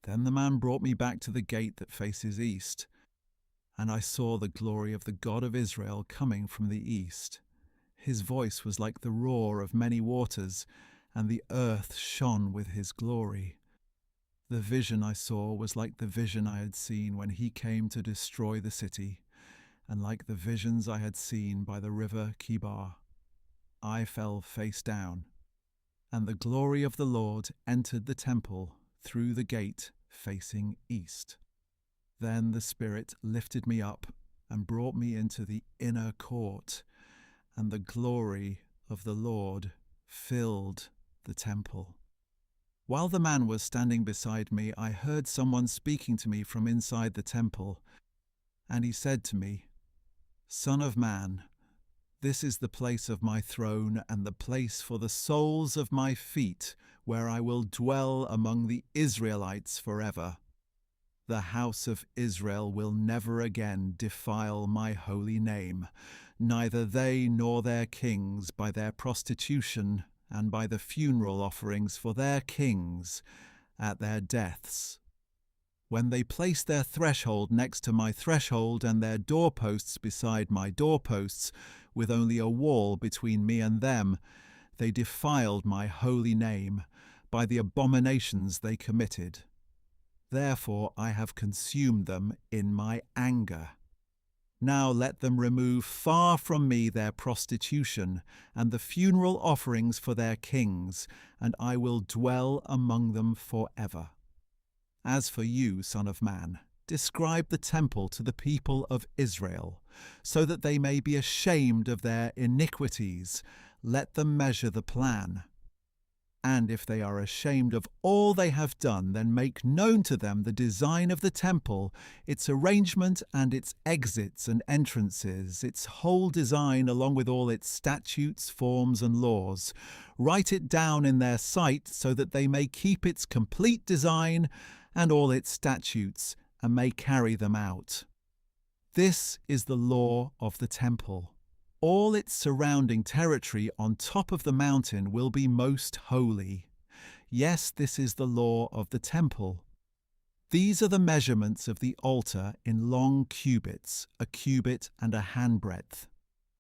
Then the man brought me back to the gate that faces east, and I saw the glory of the God of Israel coming from the east. His voice was like the roar of many waters, and the earth shone with his glory. The vision I saw was like the vision I had seen when he came to destroy the city, and like the visions I had seen by the river Kibar. I fell face down, and the glory of the Lord entered the temple through the gate facing east. Then the Spirit lifted me up and brought me into the inner court, and the glory of the Lord filled the temple. While the man was standing beside me, I heard someone speaking to me from inside the temple, and he said to me, "Son of man, this is the place of my throne and the place for the soles of my feet, where I will dwell among the Israelites forever. The house of Israel will never again defile my holy name, neither they nor their kings by their prostitution and by the funeral offerings for their kings at their deaths. When they place their threshold next to my threshold and their doorposts beside my doorposts, with only a wall between me and them, they defiled my holy name by the abominations they committed. Therefore I have consumed them in my anger. Now let them remove far from me their prostitution and the funeral offerings for their kings, and I will dwell among them forever. As for you, Son of Man, describe the temple to the people of Israel, so that they may be ashamed of their iniquities. Let them measure the plan. And if they are ashamed of all they have done, then make known to them the design of the temple, its arrangement and its exits and entrances, its whole design along with all its statutes, forms and laws. Write it down in their sight so that they may keep its complete design and all its statutes and may carry them out. This is the law of the temple. All its surrounding territory on top of the mountain will be most holy. Yes, this is the law of the temple. These are the measurements of the altar in long cubits, a cubit and a handbreadth.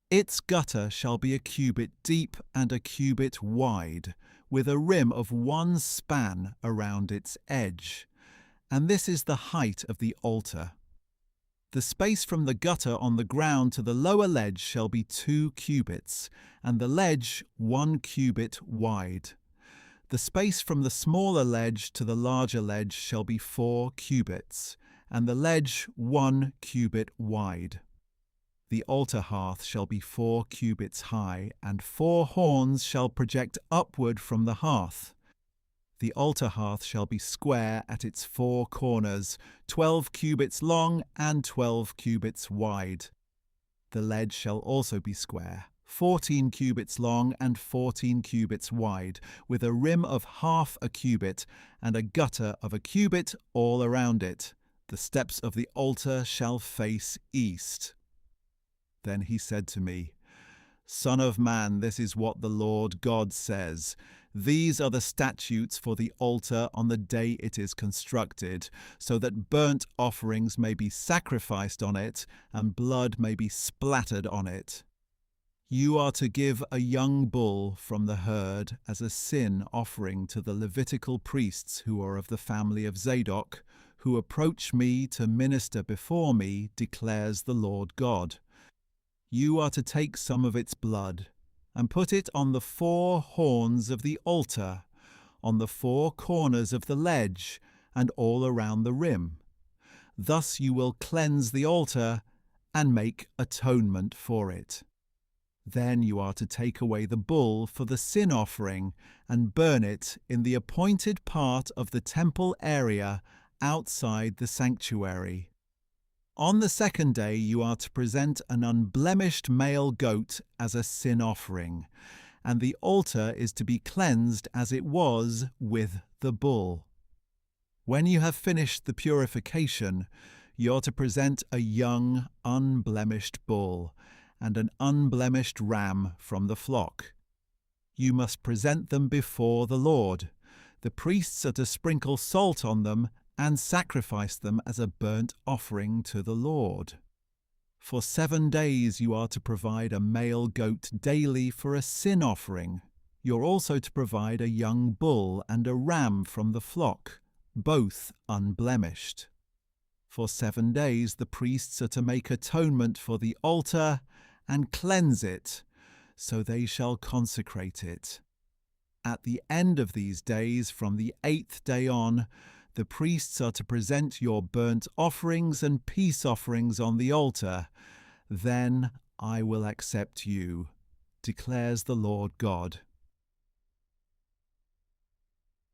Its gutter shall be a cubit deep and a cubit wide, with a rim of 1 span around its edge. And this is the height of the altar. The space from the gutter on the ground to the lower ledge shall be 2 cubits, and the ledge 1 cubit wide. The space from the smaller ledge to the larger ledge shall be 4 cubits, and the ledge 1 cubit wide. The altar hearth shall be 4 cubits high, and 4 horns shall project upward from the hearth. The altar hearth shall be square at its 4 corners, 12 cubits long and 12 cubits wide. The ledge shall also be square, 14 cubits long and 14 cubits wide, with a rim of half a cubit and a gutter of a cubit all around it. The steps of the altar shall face east. Then he said to me, "Son of man, this is what the Lord God says. These are the statutes for the altar on the day it is constructed, so that burnt offerings may be sacrificed on it and blood may be splattered on it. You are to give a young bull from the herd as a sin offering to the Levitical priests who are of the family of Zadok, who approach me to minister before me, declares the Lord God. You are to take some of its blood and put it on the 4 horns of the altar, on the 4 corners of the ledge, and all around the rim. Thus you will cleanse the altar and make atonement for it. Then you are to take away the bull for the sin offering and burn it in the appointed part of the temple area outside the sanctuary. On the 2nd day you are to present an unblemished male goat as a sin offering, and the altar is to be cleansed as it was with the bull. When you have finished the purification, you are to present a young, unblemished bull and an unblemished ram from the flock. You must present them before the Lord. The priests are to sprinkle salt on them and sacrifice them as a burnt offering to the Lord. For 7 days you are to provide a male goat daily for a sin offering. You're also to provide a young bull and a ram from the flock, both unblemished. For 7 days the priests are to make atonement for the altar and cleanse it, so they shall consecrate it. At the end of these days, from the 8th day on, the priests are to present your burnt offerings and peace offerings on the altar. Then I will accept you, declares the Lord God.